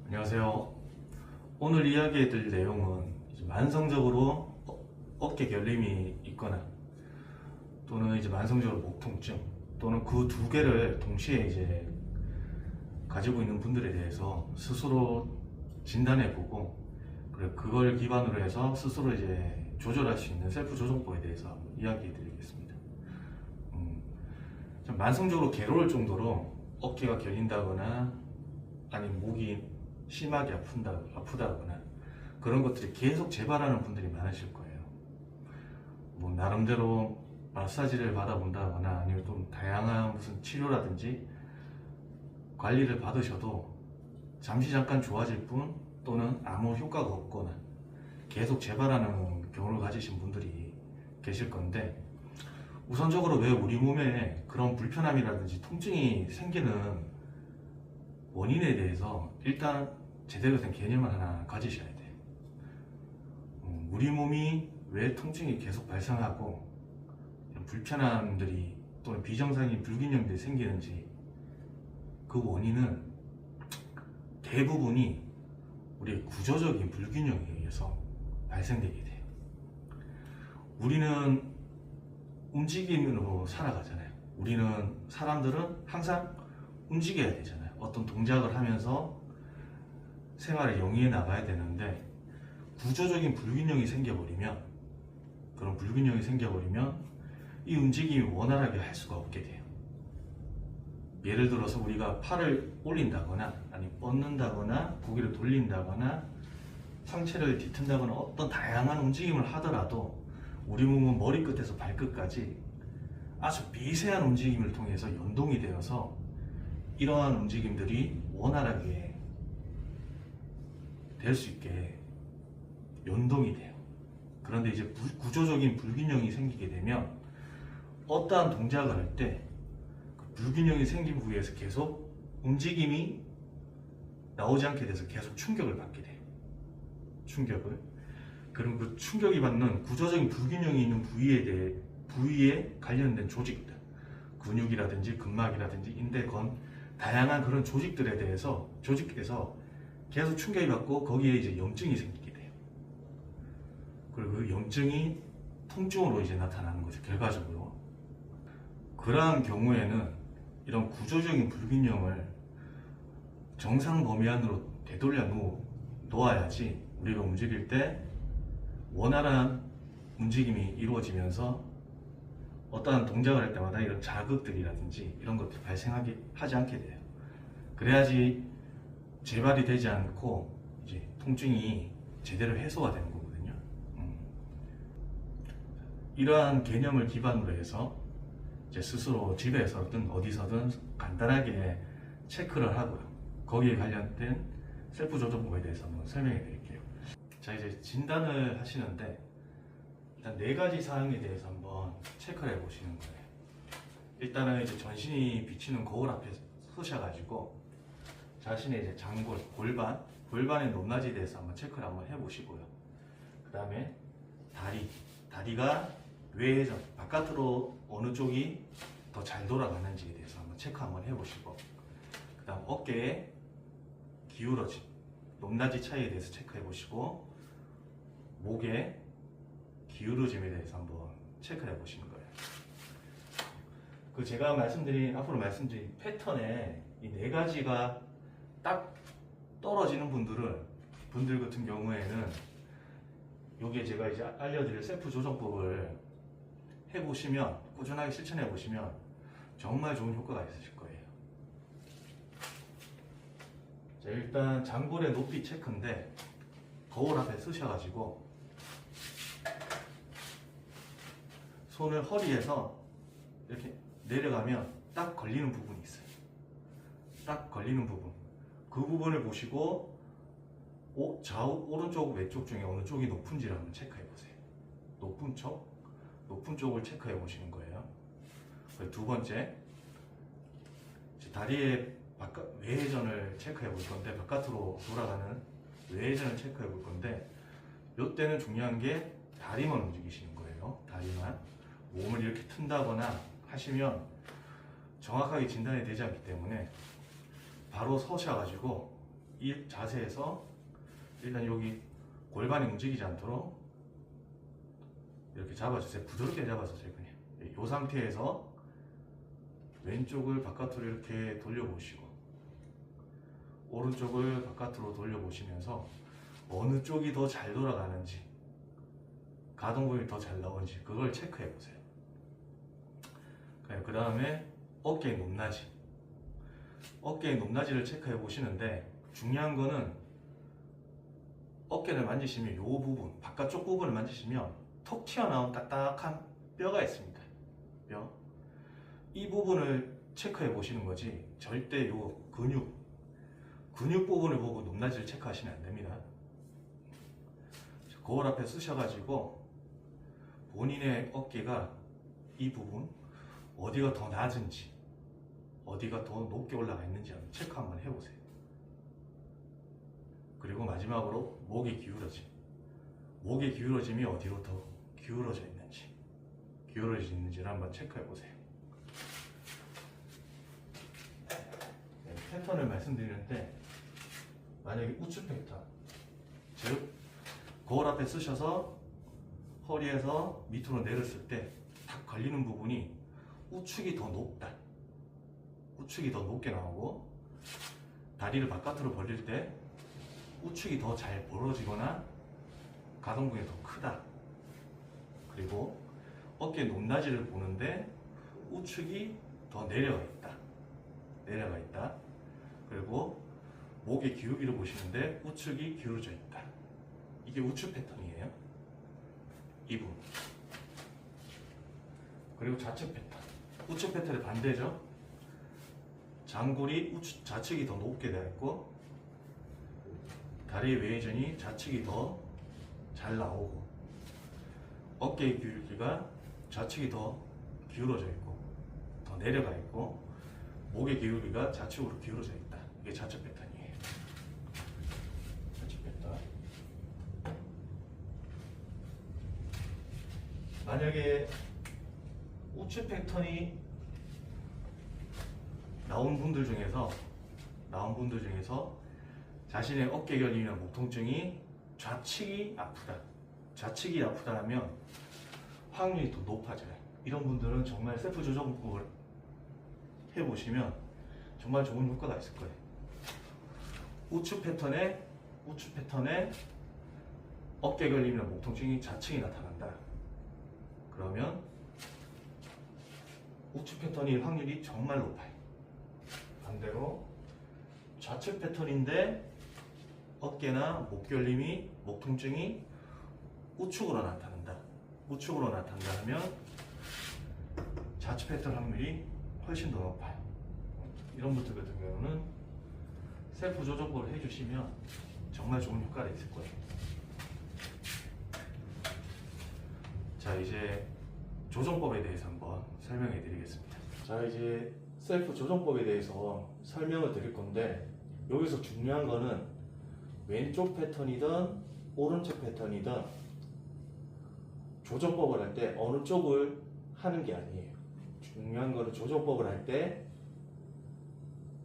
안녕하세요. 오늘 이야기해드릴 내용은 이제 만성적으로 어깨 결림이 있거나 또는 이제 만성적으로 목 통증 또는 그 두 개를 동시에 이제 가지고 있는 분들에 대해서 스스로 진단해보고 그리고 그걸 기반으로 해서 스스로 이제 조절할 수 있는 셀프 조정법에 대해서 이야기해드리겠습니다. 좀 만성적으로 괴로울 정도로 어깨가 결린다거나 아니면 목이 심하게 아프다거나 그런 것들이 계속 재발하는 분들이 많으실 거예요. 뭐 나름대로 마사지를 받아본다거나 아니면 좀 다양한 무슨 치료라든지 관리를 받으셔도 잠시 잠깐 좋아질 뿐 또는 아무 효과가 없거나 계속 재발하는 경우를 가지신 분들이 계실 건데, 우선적으로 왜 우리 몸에 그런 불편함이라든지 통증이 생기는 원인에 대해서 일단 제대로 된 개념을 하나 가지셔야 돼요. 우리 몸이 왜 통증이 계속 발생하고 불편함들이 또는 비정상인 불균형들이 생기는지, 그 원인은 대부분이 우리의 구조적인 불균형에 의해서 발생되게 돼요. 우리는 움직임으로 살아가잖아요. 우리는 사람들은 항상 움직여야 되잖아요. 어떤 동작을 하면서 생활을 영위해 나가야 되는데, 구조적인 불균형이 생겨버리면 이 움직임이 원활하게 할 수가 없게 돼요. 예를 들어서 우리가 팔을 올린다거나 아니 뻗는다거나 고개를 돌린다거나 상체를 뒤튼다거나 어떤 다양한 움직임을 하더라도 우리 몸은 머리끝에서 발끝까지 아주 미세한 움직임을 통해서 연동이 되어서 이러한 움직임들이 원활하게 될 수 있게 연동이 돼요. 그런데 이제 구조적인 불균형이 생기게 되면 어떠한 동작을 할 때 그 불균형이 생긴 부위에서 계속 움직임이 나오지 않게 돼서 계속 충격을 받게 돼요. 그럼 그 충격이 받는 구조적인 불균형이 있는 부위에 관련된 조직들, 근육이라든지 근막이라든지 인대건, 다양한 그런 조직에서 계속 충격이 받고 거기에 이제 염증이 생기게 돼요. 그리고 그 염증이 통증으로 이제 나타나는 거죠, 결과적으로. 그러한 경우에는 이런 구조적인 불균형을 정상 범위 안으로 되돌려 놓아야지 우리가 움직일 때 원활한 움직임이 이루어지면서 어떠한 동작을 할 때마다 이런 자극들이라든지 이런 것들이 발생하지 않게 돼요. 그래야지 재발이 되지 않고 이제 통증이 제대로 해소가 되는 거거든요. 이러한 개념을 기반으로 해서 이제 스스로 집에서든 어디서든 간단하게 체크를 하고요. 거기에 관련된 셀프 조정법에 대해서 한번 설명해 드릴게요. 자, 이제 진단을 하시는데 일단 4가지 사항에 대해서 한번 체크를 해 보시는 거예요. 일단은 이제 전신이 비치는 거울 앞에 서셔가지고 자신의 이제 장골, 골반의 높낮이에 대해서 한번 체크를 한번 해보시고요. 그 다음에 다리가 외회전, 바깥으로 어느 쪽이 더 잘 돌아가는지에 대해서 한번 체크 한번 해보시고, 그 다음 어깨의 기울어짐, 높낮이 차이에 대해서 체크해 보시고, 목의 기울어짐에 대해서 한번 체크해 보시는 거예요. 제가 앞으로 말씀드린 패턴에 이 4가지가 딱 떨어지는 분들 같은 경우에는 여기에 제가 이제 알려드릴 셀프 조정법을 해보시면, 꾸준하게 실천해 보시면 정말 좋은 효과가 있으실 거예요. 자, 일단 장골의 높이 체크인데, 거울 앞에 서셔가지고 손을 허리에서 이렇게 내려가면 딱 걸리는 부분이 있어요. 딱 걸리는 부분. 그 부분을 보시고 오른쪽, 왼쪽 중에 어느 쪽이 높은지를 한번 체크해 보세요. 높은 쪽을 체크해 보시는 거예요. 그리고 2번째, 다리의 외회전을 체크해 볼 건데, 바깥으로 돌아가는 외회전을 체크해 볼 건데, 이때는 중요한 게 다리만 움직이시는 거예요. 다리만. 몸을 이렇게 튼다거나 하시면 정확하게 진단이 되지 않기 때문에 바로 서셔가지고 이 자세에서 일단 여기 골반이 움직이지 않도록 이렇게 잡아주세요. 부드럽게 잡아주세요. 그냥 이 상태에서 왼쪽을 바깥으로 이렇게 돌려보시고 오른쪽을 바깥으로 돌려보시면서 어느 쪽이 더 잘 돌아가는지 가동범위 더 잘 나오는지 그걸 체크해 보세요. 그 다음에 어깨의 높낮이 어깨의 높낮이를 체크해 보시는데 중요한 거는 어깨를 만지시면 이 부분 바깥쪽 부분을 만지시면 톡 튀어나온 딱딱한 뼈가 있습니다. 뼈. 이 부분을 체크해 보시는 거지 절대 요 근육 부분을 보고 높낮이를 체크하시면 안 됩니다. 거울 앞에 쓰셔가지고 본인의 어깨가 이 부분 어디가 더 낮은지 어디가 더 높게 올라가 있는지 한번 체크 한번 해보세요. 그리고 마지막으로 목의 기울어짐 목의 기울어짐이 어디로 더 기울어져 있는지를 한번 체크해 보세요. 네, 패턴을 말씀드리는데 만약에 우측 패턴 즉 거울 앞에 쓰셔서 허리에서 밑으로 내렸을 때 탁 걸리는 부분이 우측이 더 높다. 우측이 더 높게 나오고 다리를 바깥으로 벌릴 때 우측이 더 잘 벌어지거나 가동범위가 더 크다. 그리고 어깨 높낮이를 보는데 우측이 더 내려가 있다. 그리고 목의 기울기를 보시는데 우측이 기울어져 있다. 이게 우측 패턴이에요. 이 부분. 그리고 좌측 패턴. 우측 패턴의 반대죠. 장골이 좌측이 더 높게 되어 있고 다리 웨이전이 좌측이 더 잘 나오고 어깨의 기울기가 좌측이 더 기울어져 있고 더 내려가 있고 목의 기울기가 좌측으로 기울어져 있다. 이게 좌측 패턴이에요. 좌측 패턴. 만약에 우측 패턴이 나온 분들 중에서 자신의 어깨 결림이나 목 통증이 좌측이 아프다 하면 확률이 더 높아져요. 이런 분들은 정말 셀프 조정법을 해보시면 정말 좋은 효과가 있을 거예요. 우측 패턴에 어깨 결림이나 목 통증이 좌측이 나타난다. 그러면 우측 패턴일 확률이 정말 높아요. 반대로 좌측 패턴인데 어깨나 목 결림이, 목 통증이 우측으로 나타난다 하면 좌측 패턴 확률이 훨씬 더 높아요. 이런 분들 같은 경우는 셀프 조정법을 해주시면 정말 좋은 효과가 있을 거예요. 자, 이제 조정법에 대해서 한번 설명해 드리겠습니다. 자, 이제 셀프 조정법에 대해서 설명을 드릴 건데 여기서 중요한 거는 왼쪽 패턴이든 오른쪽 패턴이든 조정법을 할 때 어느 쪽을 하는 게 아니에요. 중요한 거는 조정법을 할 때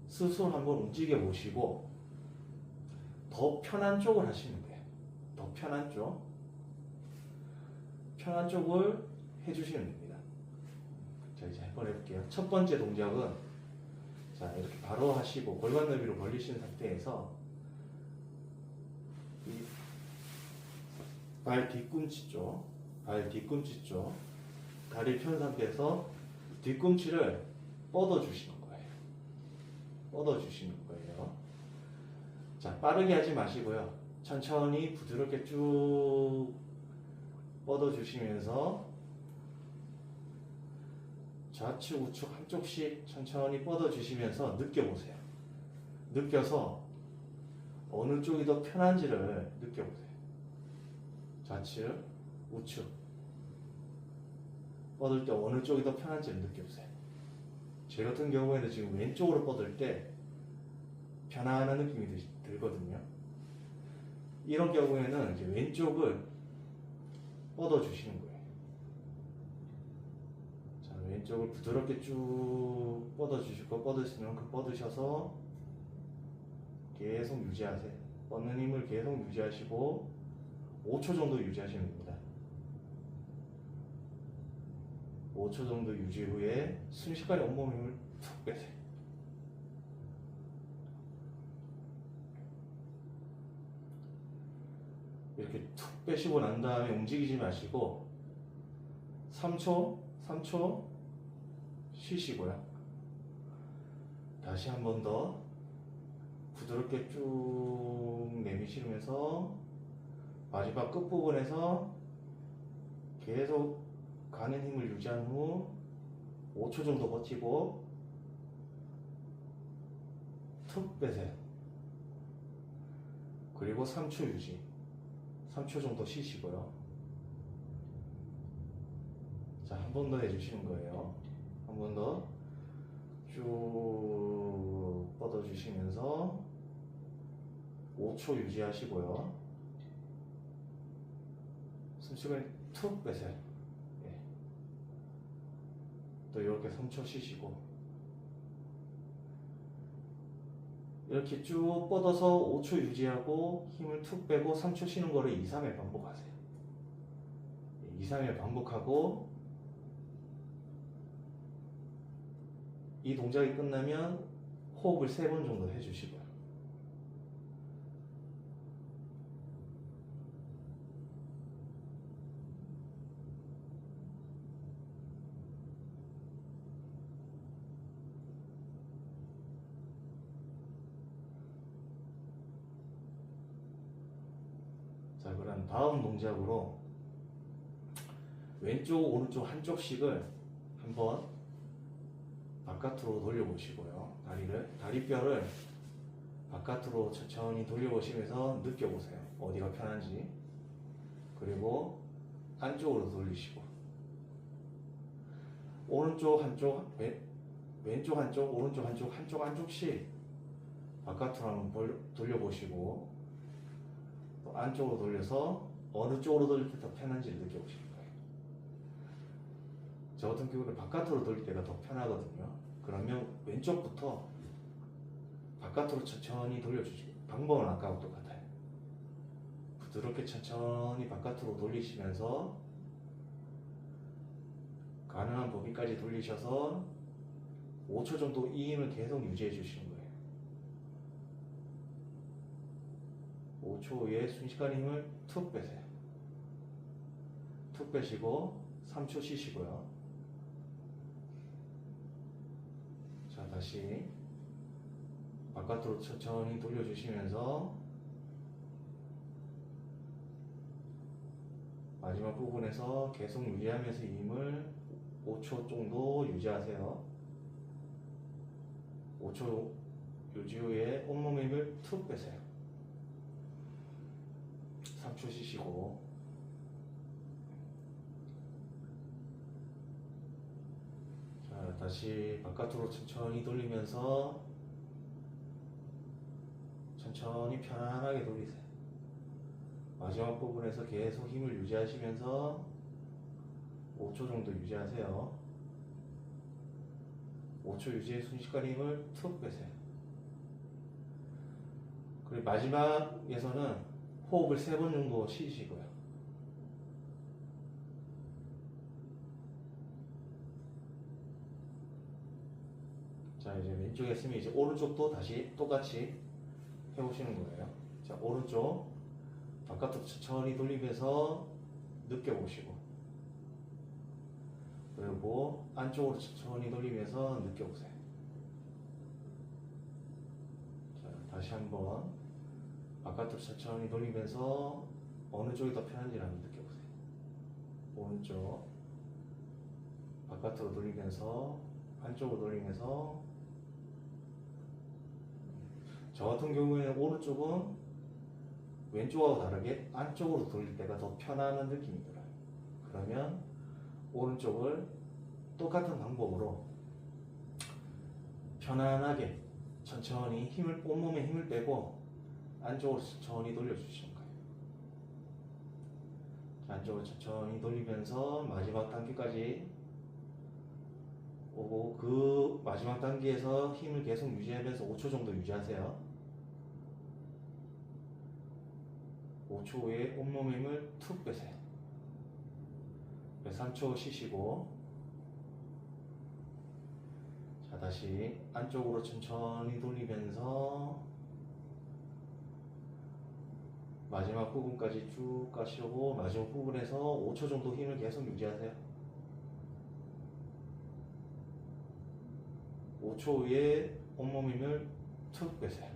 스스로 한번 움직여 보시고 더 편한 쪽을 하시면 돼요. 더 편한 쪽을 해주시면 됩니다. 자, 이제 한번 해볼게요. 첫 번째 동작은 자, 이렇게 바로 하시고 골반 너비로 벌리신 상태에서 이 발 뒤꿈치 쪽 다리 편 상태에서 뒤꿈치를 뻗어주시는 거예요. 자, 빠르게 하지 마시고요. 천천히 부드럽게 쭉 뻗어주시면서 좌측 우측 한쪽씩 천천히 뻗어주시면서 느껴보세요. 느껴서 어느 쪽이 더 편한지를 느껴보세요. 좌측 우측 뻗을 때 어느 쪽이 더 편한지를 느껴보세요. 제 같은 경우에는 지금 왼쪽으로 뻗을 때 편안한 느낌이 들거든요. 이런 경우에는 이제 왼쪽을 뻗어주시는 거예요. 자, 왼쪽을 부드럽게 쭉 뻗어주시고 뻗으시면 그 뻗으셔서 계속 유지하세요. 뻗는 힘을 계속 유지하시고 5초 정도 유지하시면 됩니다. 5초 정도 유지 후에 순식간에 온몸 힘을 툭 빼세요. 이렇게 툭 빼시고 난 다음에 움직이지 마시고 3초 쉬시고요. 다시 한 번 더 부드럽게 쭉 내미시면서 마지막 끝부분에서 계속 가는 힘을 유지한 후 5초 정도 버티고 툭 빼세요. 그리고 3초 유지, 3초 정도 쉬시고요. 자, 한 번 더 해주시는 거예요. 한 번 더 쭉 뻗어주시면서 5초 유지하시고요. 숨쉬기를 툭 빼세요. 예. 또 이렇게 3초 쉬시고 이렇게 쭉 뻗어서 5초 유지하고 힘을 툭 빼고 3초 쉬는 거를 2, 3회 반복하세요. 2, 3회 반복하고 이 동작이 끝나면 호흡을 3번 정도 해주시고요. 자, 그럼 다음 동작으로 왼쪽, 오른쪽 한쪽씩을 한번 바깥으로 돌려보시고요. 다리뼈를 바깥으로 천천히 돌려보시면서 느껴보세요. 어디가 편한지. 그리고 안쪽으로 돌리시고 오른쪽 한쪽, 왼쪽 한쪽, 오른쪽 한쪽씩 바깥으로 한번 돌려보시고 또 안쪽으로 돌려서 어느 쪽으로 돌릴 때 더 편한지를 느껴보시는 거예요. 저 같은 경우는 바깥으로 돌릴 때가 더 편하거든요. 그러면 왼쪽부터 바깥으로 천천히 돌려주시고 방법은 아까와 똑같아요. 부드럽게 천천히 바깥으로 돌리시면서 가능한 범위까지 돌리셔서 5초 정도 이 힘을 계속 유지해 주시는 거예요. 5초 후에 순식간에 힘을 툭 빼세요. 툭 빼시고 3초 쉬시고요. 자, 다시 바깥으로 천천히 돌려주시면서 마지막 부분에서 계속 유지하면서 이 힘을 5초 정도 유지하세요. 5초 유지 후에 온몸의 힘을 툭 빼세요. 3초 쉬시고 자, 다시 바깥으로 천천히 돌리면서 천천히 편안하게 돌리세요. 마지막 부분에서 계속 힘을 유지하시면서 5초 정도 유지하세요. 5초 유지의 순식간에 힘을 툭 빼세요. 그리고 마지막에서는 호흡을 3번 정도 쉬시고요. 자, 이제 왼쪽에 했으면 이제 오른쪽도 다시 똑같이 해보시는 거예요. 자, 오른쪽 바깥으로 천천히 돌리면서 느껴보시고 그리고 안쪽으로 천천히 돌리면서 느껴보세요. 자, 다시 한번 바깥으로 천천히 돌리면서 어느 쪽이 더 편한지 한번 느껴보세요. 오른쪽 바깥으로 돌리면서 안쪽으로 돌리면서 저 같은 경우에는 오른쪽은 왼쪽하고 다르게 안쪽으로 돌릴 때가 더 편안한 느낌이 들어요. 그러면 오른쪽을 똑같은 방법으로 편안하게 천천히 온몸에 힘을 빼고 안쪽으로 천천히 돌려주시는 거예요. 안쪽으로 천천히 돌리면서 마지막 단계까지 오고 그 마지막 단계에서 힘을 계속 유지하면서 5초 정도 유지하세요. 5초 후에 온몸 힘을 툭 빼세요. 3초 쉬시고, 자, 다시 안쪽으로 천천히 돌리면서 마지막 부분까지 쭉 가시고, 마지막 부분에서 5초 정도 힘을 계속 유지하세요. 5초 후에 온몸 힘을 툭 빼세요.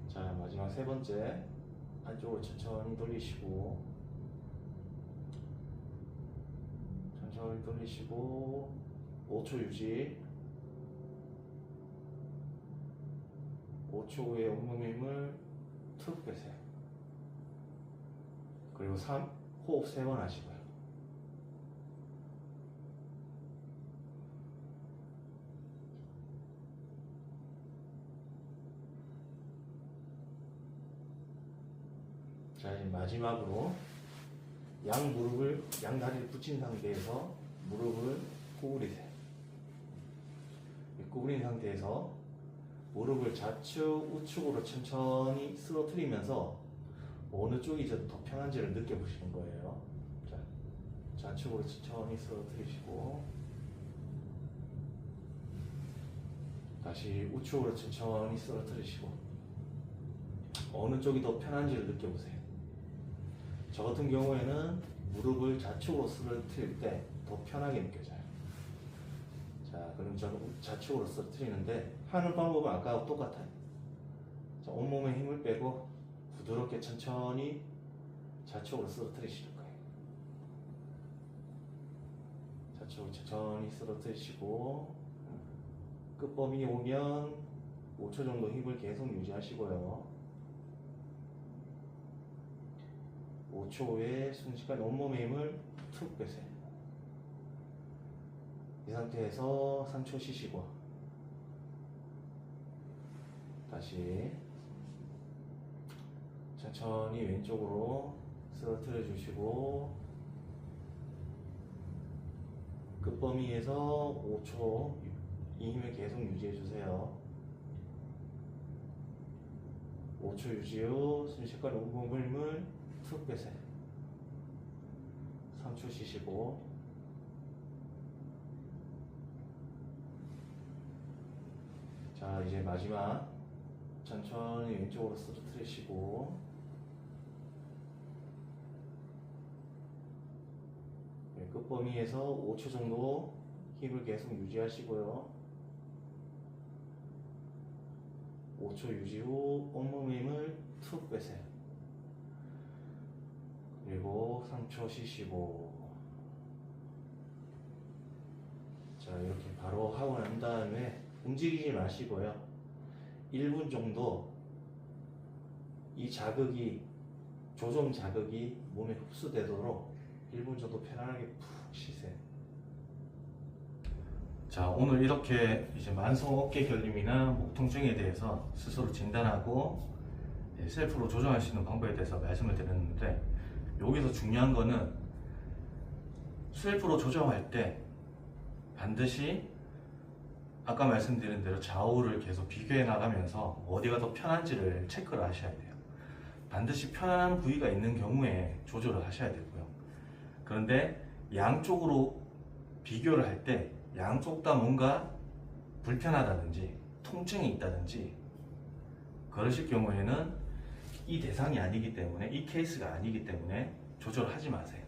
자, 마지막 세 번째, 안쪽으로 천천히 돌리시고, 천천히 돌리시고, 5초 유지. 5초 후에 온몸 힘을 툭 빼세요. 그리고 호흡 3번 하시고요. 자, 이제 마지막으로 양 다리를 붙인 상태에서 무릎을 구부리세요. 구부린 상태에서 무릎을 좌측, 우측으로 천천히 쓰러뜨리면서 어느 쪽이 더 편한지를 느껴보시는 거예요. 자, 좌측으로 천천히 쓰러뜨리시고, 다시 우측으로 천천히 쓰러뜨리시고, 어느 쪽이 더 편한지를 느껴보세요. 저 같은 경우에는 무릎을 좌측으로 쓰러뜨릴 때 더 편하게 느껴져요. 자, 그럼 저는 좌측으로 쓰러뜨리는데 하는 방법은 아까와 똑같아요. 자, 온몸에 힘을 빼고 부드럽게 천천히 좌측으로 쓰러뜨리실 거예요. 좌측으로 천천히 쓰러뜨리시고, 끝범위 오면 5초 정도 힘을 계속 유지하시고요. 5초 후에 순식간에 온몸의 힘을 툭 빼세요. 이 상태에서 3초 쉬시고, 다시 천천히 왼쪽으로 쓰러뜨려 주시고, 끝범위에서 5초 이 힘을 계속 유지해 주세요. 5초 유지 후 순식간에 온몸의 힘을 툭 빼세요. 3초 쉬시고, 자, 이제 마지막 천천히 왼쪽으로 쓰러뜨리시고, 끝범위에서 5초 정도 힘을 계속 유지하시고요. 5초 유지 후 온몸의 힘을 툭 빼세요. 그리고 3초 쉬시고, 자, 이렇게 바로 하고 난 다음에 움직이지 마시고요. 1분 정도 이 조종 자극이 몸에 흡수되도록 1분 정도 편안하게 푹 쉬세요. 자, 오늘 이렇게 이제 만성 어깨 결림이나 목 통증에 대해서 스스로 진단하고 셀프로 조정할 수 있는 방법에 대해서 말씀을 드렸는데, 여기서 중요한 거는 셀프로 조정할 때 반드시 아까 말씀드린 대로 좌우를 계속 비교해 나가면서 어디가 더 편한지를 체크를 하셔야 돼요. 반드시 편안한 부위가 있는 경우에 조절을 하셔야 되고요. 그런데 양쪽으로 비교를 할 때 양쪽 다 뭔가 불편하다든지 통증이 있다든지 그러실 경우에는 이 대상이 아니기 때문에, 이 케이스가 아니기 때문에 조절하지 마세요.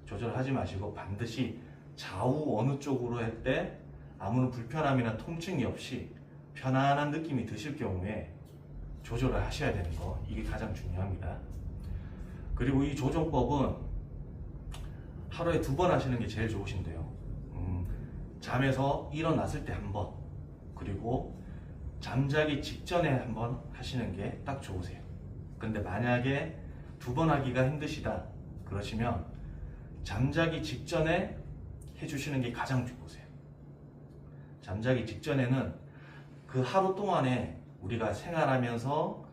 조절하지 마시고 반드시 좌우 어느 쪽으로 할 때 아무런 불편함이나 통증이 없이 편안한 느낌이 드실 경우에 조절을 하셔야 되는 거, 이게 가장 중요합니다. 그리고 이 조정법은 하루에 2번 하시는 게 제일 좋으신데요. 잠에서 일어났을 때 한 번, 그리고 잠자기 직전에 한 번 하시는 게 딱 좋으세요. 근데 만약에 2번 하기가 힘드시다 그러시면 잠자기 직전에 해주시는 게 가장 좋으세요. 잠자기 직전에는 그 하루 동안에 우리가 생활하면서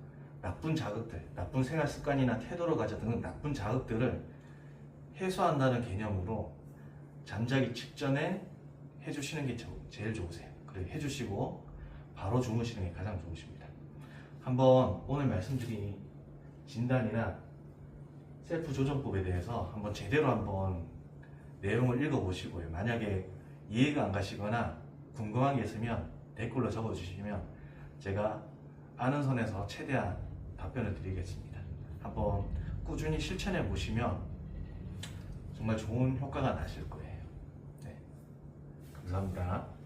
나쁜 자극들, 나쁜 생활 습관이나 태도를 가져 등 나쁜 자극들을 해소한다는 개념으로 잠자기 직전에 해주시는 게 제일 좋으세요. 해주시고 바로 주무시는 게 가장 좋으십니다. 한번 오늘 말씀드린 진단이나 셀프 조정법에 대해서 한번 제대로 한번 내용을 읽어보시고요. 만약에 이해가 안 가시거나 궁금한 게 있으면 댓글로 적어주시면 제가 아는 선에서 최대한 답변을 드리겠습니다. 한번 꾸준히 실천해 보시면 정말 좋은 효과가 나실 거예요. 네, 감사합니다.